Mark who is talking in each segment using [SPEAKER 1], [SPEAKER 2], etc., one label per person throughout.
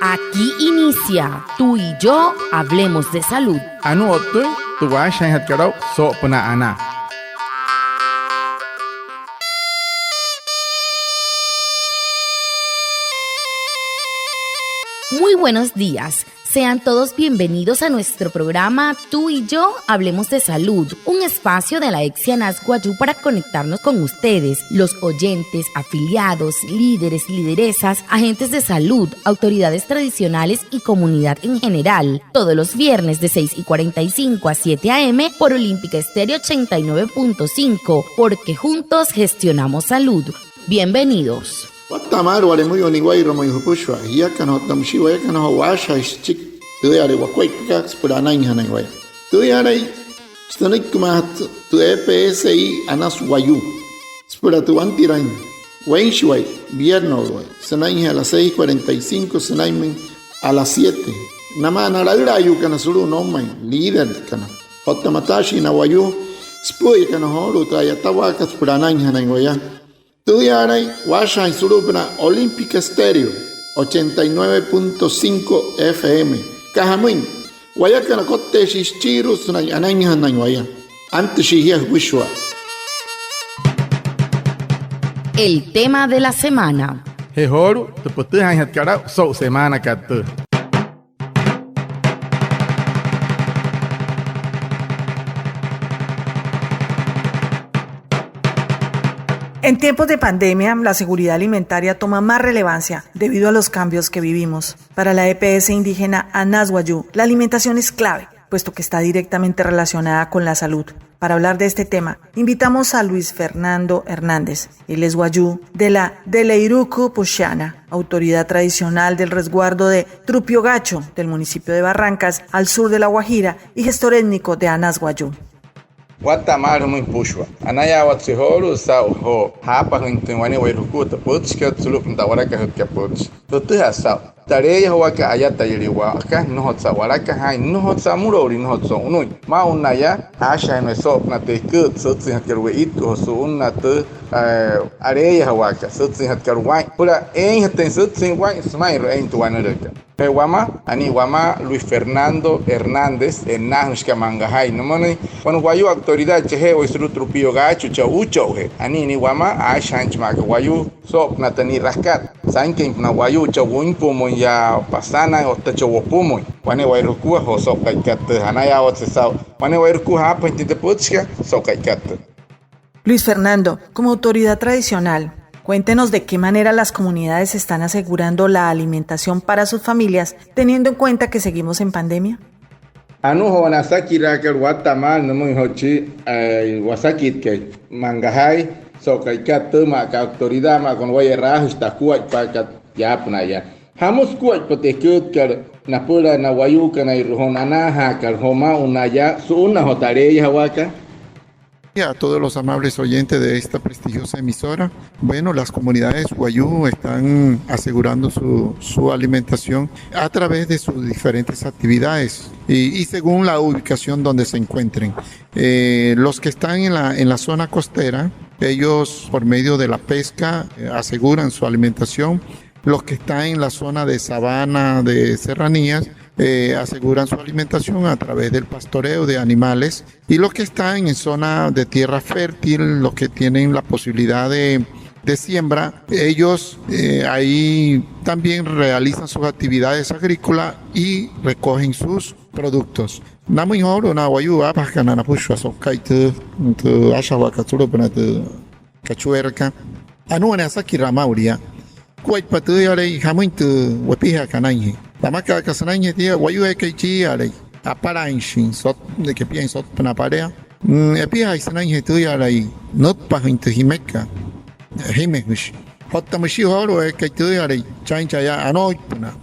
[SPEAKER 1] Aquí inicia Tú y yo hablemos de salud.
[SPEAKER 2] Anu otu tuwa shan hat karau so pena ana.
[SPEAKER 1] Muy buenos días. Sean todos bienvenidos a nuestro programa Tú y yo hablemos de salud, un espacio de la EXI Anas Guayú para conectarnos con ustedes, los oyentes, afiliados, líderes, lideresas, agentes de salud, autoridades tradicionales y comunidad en general, todos los viernes de 6:45 a 7 a.m. por Olímpica Estéreo 89.5, porque juntos gestionamos salud. Bienvenidos.
[SPEAKER 3] Watamar wale muy oniguay romo yupushwa ya kana tamshiwa ya kana washa chik tuyare wakwai pika spurana inhana waya tuyare stanik kumat tu EPSI anas wayu spura tu antiran wenshwai vierno sanai a las 6:45 sanai a las 7 nama naralra yu kana suru no man líder kana hotamatashi na wayu spui kana horu tayatawa ka spurana inhana waya Tuyaray, Washa Surupna, Olímpica Estéreo, 89.5 FM. Cajamuin, Guayacana Cote Shichiru, Ananya, antes Shihia Wishwa.
[SPEAKER 1] El tema de la semana.
[SPEAKER 2] Hehoru, te putu han hat karau so semana katu.
[SPEAKER 4] En tiempos de pandemia, la seguridad alimentaria toma más relevancia debido a los cambios que vivimos. Para la EPS indígena Anas Guayú, la alimentación es clave, puesto que está directamente relacionada con la salud. Para hablar de este tema, invitamos a Luis Fernando Hernández. Él es Guayú de la Deleiruku Pushana, autoridad tradicional del resguardo de Trupiogacho, del municipio de Barrancas, al sur de La Guajira, y gestor étnico de Anas Guayú.
[SPEAKER 2] Watamar muy pushwa. Anaya watsiholu sa ho hapa hintuani wairukuta puts que tsulup ntawaraka hutka puts. Tutu sa tareya waka ayata yiriwa aka no hotsa waraka hai no hotsa murori no hotsa unui. Ma unaya asha no sop na te kut sutsi hakerwe itu hosu unnatu areya waka sutsi hatkarwai. Pura en haten sutsi wai smairo en tuanureka. Wama, ani Wama Luis Fernando Hernández, en Nahushka Mangahai, no money, cuando Guayu autoridad chehe o isru trupio gacho, chaucho, ani ni Wama, Ashanch Magawayu, sop natani rascat, sankin na Guayu, chawun pumo ya pasana o tachowopumo, wane wairukua o sop kaikat, hanaya o tsao, wane wairukua hapa en Titepuchka, sop kaikat.
[SPEAKER 4] Luis Fernando, como autoridad tradicional, cuéntenos de qué manera las comunidades están asegurando la alimentación para sus familias, teniendo en cuenta que seguimos en pandemia.
[SPEAKER 2] Anu Wanasaki Raker Watamal, no muy hochi, Wasaki que Mangahai, Sokaikat, Maka autoridad, con Guayarra, está Kuat Pakat, Yapnaya. Hamos Kuat Potekut, Napura, Nawayuka, Nairuhonanaha, Karhoma, Unaya, Suna Hotareya Waka.
[SPEAKER 3] A todos los amables oyentes de esta prestigiosa emisora, bueno, las comunidades Guayú están asegurando su alimentación a través de sus diferentes actividades y según la ubicación donde se encuentren. Los que están en la zona costera, ellos por medio de la pesca aseguran su alimentación. Los que están en la zona de sabana, de serranías, aseguran su alimentación a través del pastoreo de animales, y los que están en zona de tierra fértil, los que tienen la posibilidad de siembra, ellos ahí también realizan sus actividades agrícolas y recogen sus productos. Namun horo na wayu apa kana na pushwa sokaitu tu ashawa katsuro penatu kachuerka anu na sakira mauria kuai patu yare hamuintu wapiha kanai Tamaka Casanay tia Guayu Ekaichi ale Aparanshin sot de que piensa sot na parea epia Isanay tuya lai not pahintu himeka himehush hotamushi horo ekaitu ale chancha ya anoituna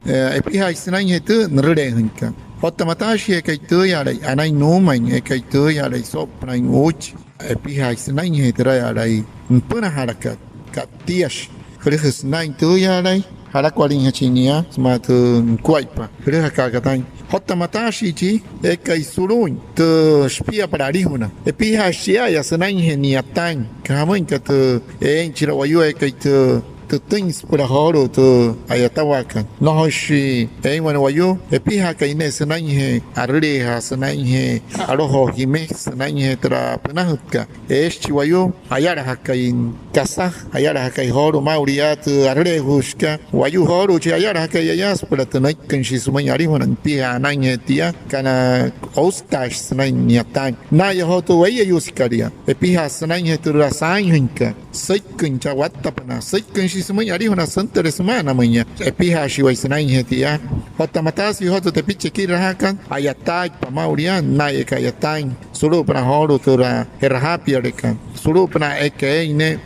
[SPEAKER 3] epia Isanay tu nrehenka hotamatashi ekaitu ale anai noman ekaitu ale sopna uch epia Isanay tra ale puna haraka katiash Khris nai tuya ale Harakwalin hachinia, smatu kuaipa, Hrakakatan. Hotamatashi chi, Ekai Surun, to Spia Pararihuna. Epiha Shia, Yasanan Heniatan, Kamoinka to Enchirawayu Ekai to tu tins para horo tu ayatawakan no hoshi bueno wayu epiha kaine senanye arreha senanye aroho hime senanye tra penahutka chiwayu ayara hakain kasa ayara hakai horo mauriat arrehuska wayu horo chi ayara hakai yas para tenai kanshi sumanyari honan pia nanye tia kana ostash senanye tan na yahoto waya yuskaria epiha senanye tu rasain hinka saikin chawata pana saikin shi sumanyari hona santere semana manya epiha shi waisenanye tia hotamatasi hoto te piche kirahakan ayatai pamaurian naye kayatain sulu para horo tura herhapia rekan sulu para ine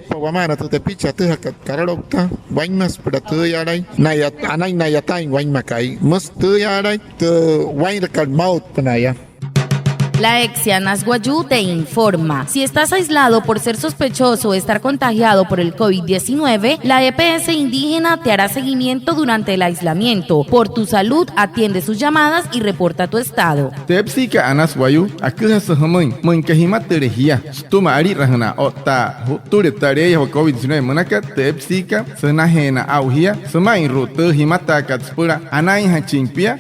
[SPEAKER 3] pawamana tu te picha tu kararokta waimas para tu yarai nayat anai nayatain waimakai mus tu yarai tu wainakal maut panaya.
[SPEAKER 1] La EXIANAS Guayú te informa. Si estás aislado por ser sospechoso o estar contagiado por el COVID-19, la EPS indígena te hará seguimiento durante el aislamiento. Por tu salud, atiende sus llamadas y reporta tu estado.
[SPEAKER 2] Tepsika Anas Guayú, akuha sahamoin, moinkahima terehia, stuma ari rahana ota, ture tareya COVID-19 monaka tepsika, senahena auhia, semain rutu himata katspura, anai hachimpia,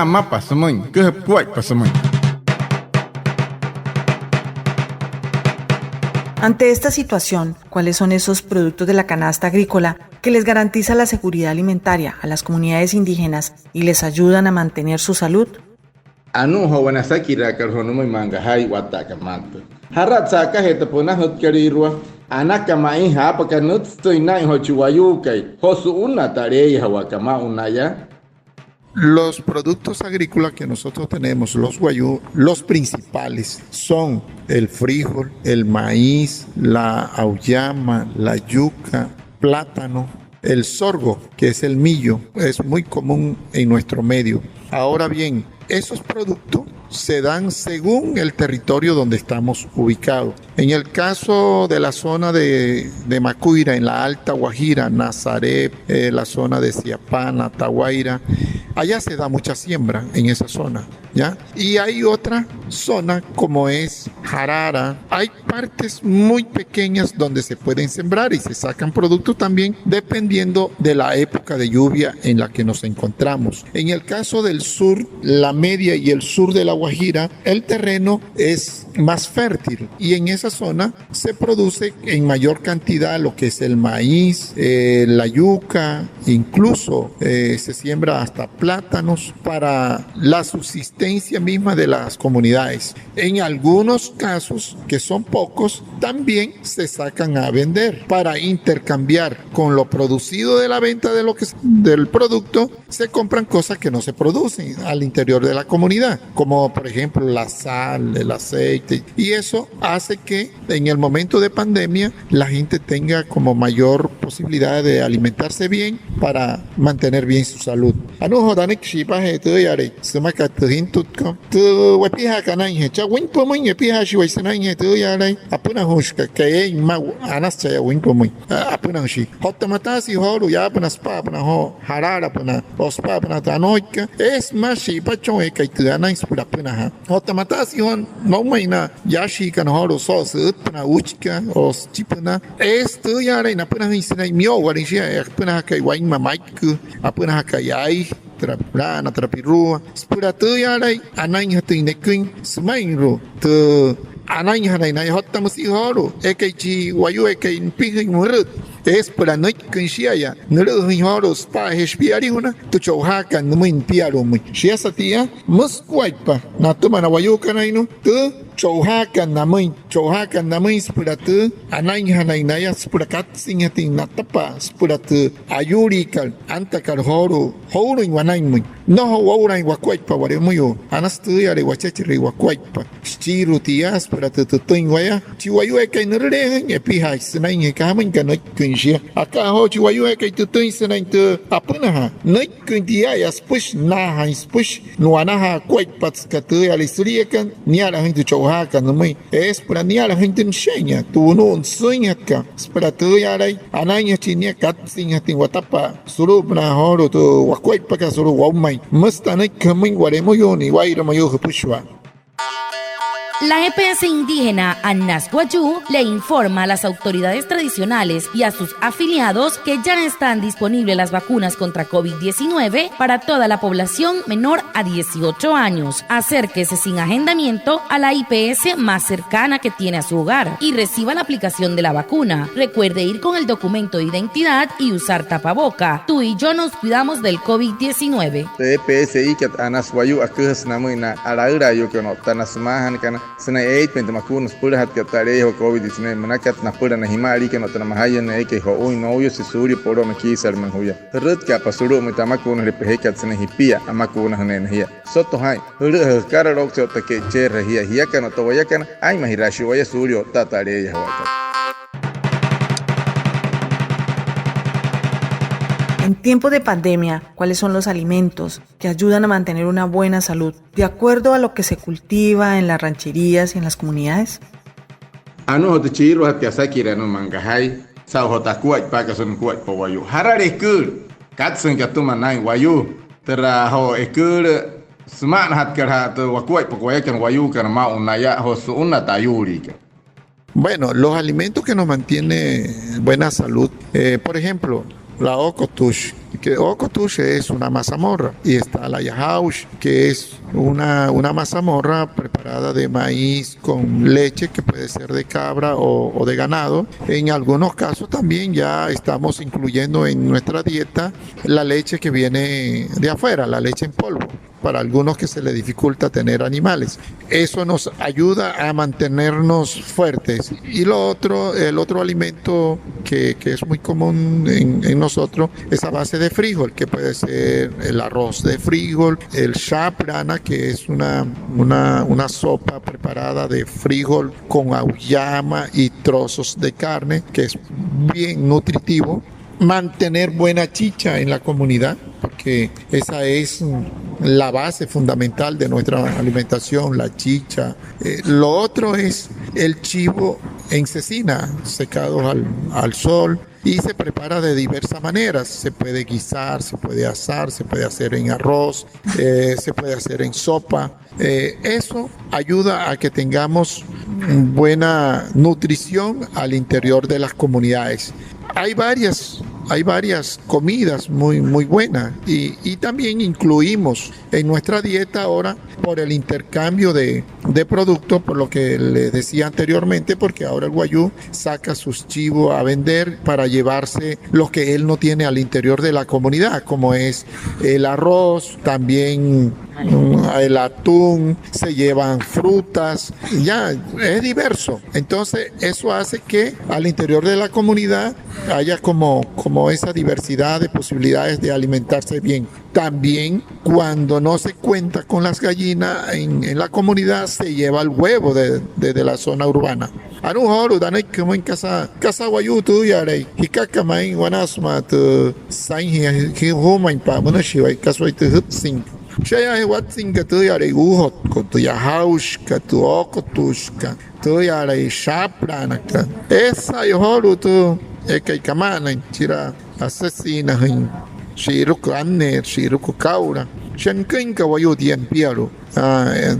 [SPEAKER 2] mapa samoin, kuhapkuai pasamoin.
[SPEAKER 4] Ante esta situación, ¿cuáles son esos productos de la canasta agrícola que les garantiza la seguridad alimentaria a las comunidades indígenas y les ayudan a mantener su salud?
[SPEAKER 2] Anuho wanasakira karhonumo mangahai watakamanta. Harat saka hetapona hotkarirwa. Anaka mai hapa kanut stoina hochuayukai. Hosu una tareya wakama unaya.
[SPEAKER 3] Los productos agrícolas que nosotros tenemos, los guayú, los principales son el frijol, el maíz, la auyama, la yuca, plátano, el sorgo, que es el millo, es muy común en nuestro medio. Ahora bien, esos productos se dan según el territorio donde estamos ubicados. En el caso de la zona de Macuira, en la Alta Guajira, Nazaret, la zona de Siapana, Tahuayra, allá se da mucha siembra en esa zona, ¿ya? Y hay otra zona como es Jarara. Hay partes muy pequeñas donde se pueden sembrar y se sacan productos también dependiendo de la época de lluvia en la que nos encontramos. En el caso del sur, la media y el sur de la Guajira, el terreno es más fértil y en esa zona se produce en mayor cantidad lo que es el maíz, la yuca, incluso se siembra hasta plátanos para la subsistencia misma de las comunidades. En algunos casos, que son pocos, también se sacan a vender para intercambiar con lo producido de la venta de del producto. Se compran cosas que no se producen al interior de la comunidad, como por ejemplo la sal, el aceite, y eso hace que en el momento de pandemia la gente tenga como mayor posibilidad de alimentarse bien para mantener bien su salud. Es más si pacho e kai tuana inspira puna hotamatasion no maina yashi kan horo sos utna uchka os chipuna es tu yare na puna hisina mio warisha puna kai waima maiku apuna kai ai trapana trapirua spura tu yare anai hatin nekin smainro tu anai hanai na hotamusi horo e kai chi wayu e kai pingi murut es para no consiaya no lo hijoros pa hespiari una tu chohaka no muy piaro muy si esa tía musquaipa na toma na wayuka naino tu chohaka na muy para tu anai hanai na ya para kat singati na tapa para tu ayurikal antakal horo in wanai muy no waurai wakwaipa ware muy anastu ya re wachachiri wakwaipa chiru tias para tu tuingwaya chiwayu e kai nere e piha sinai ka mun ka no acá ho chiwayu e kai tu sinai tu apuna ha no kuntia ya spush na ha spush no anaha kwaipa skatu ya lisurikan ni ala hintu chohaka no mai es para ni ala hintu enseña tu no sueña ka para tu ya rai ananya chinia kat singa tin watapa suru na horo tu wakwaipa ka suru waumai mustana kamin ware mo yoni waira mo yo pushwa.
[SPEAKER 1] La EPS indígena Anas Wayuu le informa a las autoridades tradicionales y a sus afiliados que ya están disponibles las vacunas contra COVID-19 para toda la población menor a 18 años. Acérquese sin agendamiento a la IPS más cercana que tiene a su hogar y reciba la aplicación de la vacuna. Recuerde ir con el documento de identidad y usar tapaboca. Tú y yo nos cuidamos del COVID-19.
[SPEAKER 2] EPS ikat Anas Wayuu akhas namuina alaira yo que no tanasmahan kana sana 8 makunos pura hat katarejo COVID-19 manakat na pura na himari que no tanamahayan que ho uy novio se suri poro me kisar manhuya rut ka pasuru me tamakunos repehekat sana hipia amakunos energia soto hai cara rok se otake cherre hia kana to vaya kana ay mahirashi vaya surio tatareja waka.
[SPEAKER 4] En tiempos de pandemia, ¿cuáles son los alimentos que ayudan a mantener una buena salud de acuerdo a lo que se cultiva en las rancherías y en las comunidades?
[SPEAKER 2] Anu hot chiru hat kasakira no mangahai sa hot akuat pa ka son kuat po wayu harare kur katsen ka tumanai wayu tera ho ekur sman hat kar to wakuat po wayakan wayu kan ma unaya ho su una tayuri.
[SPEAKER 3] Bueno, los alimentos que nos mantienen buena salud, por ejemplo, la ocotush, que ocotush es una mazamorra, y está la yahaush, que es una mazamorra preparada de maíz con leche, que puede ser de cabra o de ganado. En algunos casos también ya estamos incluyendo en nuestra dieta la leche que viene de afuera, la leche en polvo, para algunos que se les dificulta tener animales. Eso nos ayuda a mantenernos fuertes. Y el otro alimento que es muy común en nosotros es a base de frijol, que puede ser el arroz de frijol, el shaprana, que es una sopa preparada de frijol con auyama y trozos de carne, que es bien nutritivo. Mantener buena chicha en la comunidad, porque esa es la base fundamental de nuestra alimentación, la chicha. Lo otro es el chivo en cecina, secado al sol, y se prepara de diversas maneras. Se puede guisar, se puede asar, se puede hacer en arroz, se puede hacer en sopa. Eso ayuda a que tengamos buena nutrición al interior de las comunidades. Hay varias comidas muy buenas y también incluimos en nuestra dieta ahora por el intercambio de productos, por lo que les decía anteriormente, porque ahora el Wayuu saca sus chivos a vender para llevarse lo que él no tiene al interior de la comunidad, como es el arroz, también el atún, se llevan frutas, ya es diverso. Entonces eso hace que al interior de la comunidad haya como esa diversidad de posibilidades de alimentarse bien. También cuando no se cuenta con las gallinas en la comunidad, se lleva el huevo desde la zona urbana. Anu horu danai kemain kasa Wayuu tu yare hikaka mai wanasma tu sain hi homain pa monashiwai kaswai tu hupsing. Shaya watsin ka tu yare uhot ko tu yahaush ka tu okotush ka tu yare shaprana ka. Esa horu tu ekai kamana tira asesina hin shiruku anne shiruku kaura shankin ka Wayuu dien piaru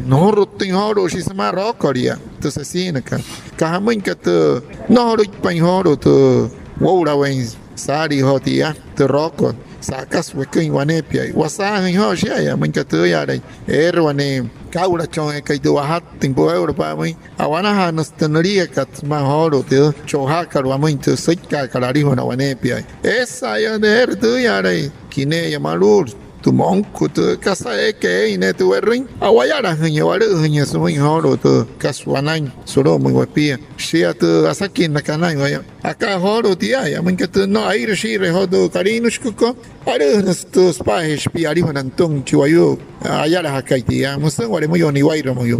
[SPEAKER 3] no tin horu shisma rokoria tu asesina ka kahamin ka tu no pan horu tu wora wen sari hotia tu rokot sakas wekin wanepia wasahin hoshia ya min ka tu yare erwane kaura chon kai tu wahat tin po euro pa mai awana hanos tenoria kat ma horu tu chohaka ruamin tu sikka kalari hona wanepia esa ya der tu yare kine ya malur tu monku tu kasa eke ine tu erin awayara hnya waru hnya sumin horu tu kaswanan solo muy wapia shia tu asakin nakanai waya aka horu tia ya min ka tu no aire shire hodu karinushkuko aru tu spahish pi ari honantong chiwayu ayara hakaitia musan wale muy oni wairo muy.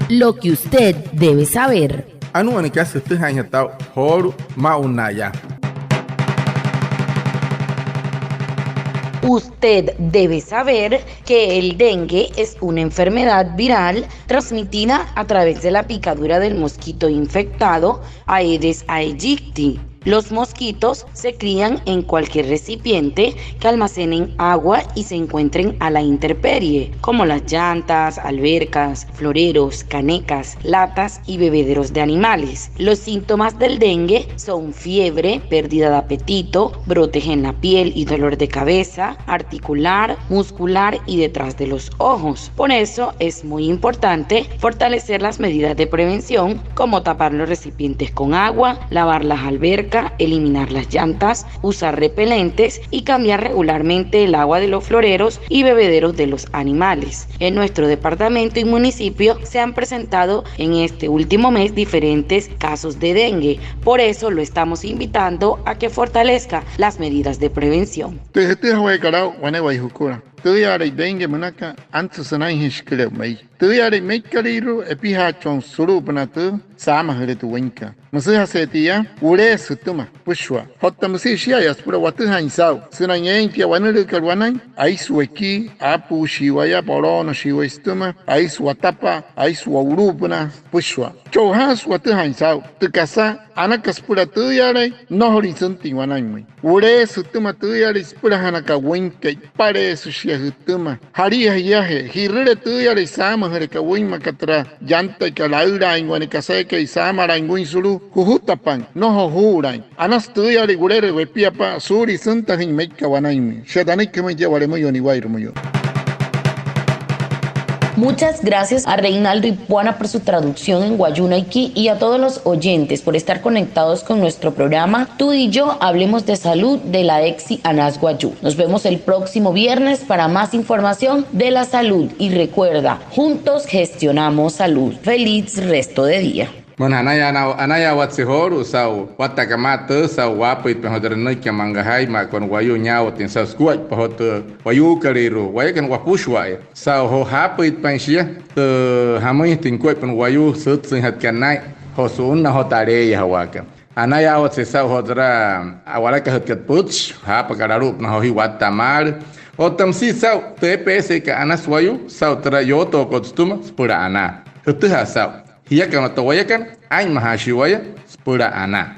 [SPEAKER 1] Lo que usted debe saber.
[SPEAKER 2] Anu ani kasa tu hanya tau horu maunaya.
[SPEAKER 1] Usted debe saber que el dengue es una enfermedad viral transmitida a través de la picadura del mosquito infectado Aedes aegypti. Los mosquitos se crían en cualquier recipiente que almacenen agua y se encuentren a la intemperie, como las llantas, albercas, floreros, canecas, latas y bebederos de animales. Los síntomas del dengue son fiebre, pérdida de apetito, brotes en la piel y dolor de cabeza, articular, muscular y detrás de los ojos. Por eso es muy importante fortalecer las medidas de prevención, como tapar los recipientes con agua, lavar las albercas, eliminar las llantas, usar repelentes y cambiar regularmente el agua de los floreros y bebederos de los animales. En nuestro departamento y municipio se han presentado en este último mes diferentes casos de dengue. Por eso lo estamos invitando a que fortalezca las medidas de prevención.
[SPEAKER 3] Tuyare dengue manaka antusanai hishkele mai. Tuyare mekaliru epihachon surupanatu sama heletu wenka. Musuha setia ure sutuma pushwa. Hotta musishia yaspura watuhan sao. Sunanyenkia wanulu kalwanai aisweki apu shiwaya porono shiwestuma aiswatapa aiswaurupuna pushwa. Chohas watuhan sao. Tukasa anakaspura tuyare no horizonte wanai. Ure sutuma tuyare spura hanaka wenka pare sushi hutuma haria yahe hirre tuyare sama hereka wima katra yanta kalaura ingwane kaseke sama ranguin sulu hutapan no hohurai anas tuyare gurere wepiapa suri santa hin meka wanaimi shadanik me llevaremo yoni wairumo.
[SPEAKER 1] Muchas gracias a Reinaldo Ipuana por su traducción en Guayunaiki y a todos los oyentes por estar conectados con nuestro programa Tú y Yo Hablemos de Salud de la EXI ANAS Guayú. Nos vemos el próximo viernes para más información de la salud y recuerda, juntos gestionamos salud. Feliz resto de día.
[SPEAKER 2] Mon anaya watsihoru sau watakamata sau wapit pahodernoi kamangahai ma kon wayu nyao tin sau skuat pahot wayu kariru wayakan wapushwa sau ho hapit pansia te hamoi tin kuat pan wayu sut sin hat kanai hosun na hotare hawaka anaya watsi sau hodra awalaka hat kat puch hapa kararup na hi watamar otamsi sau TPS ka anas wayu sau tra yoto kostuma pura ana tuha sau hiya kan to wayakan ay mahashiwaya pura ana.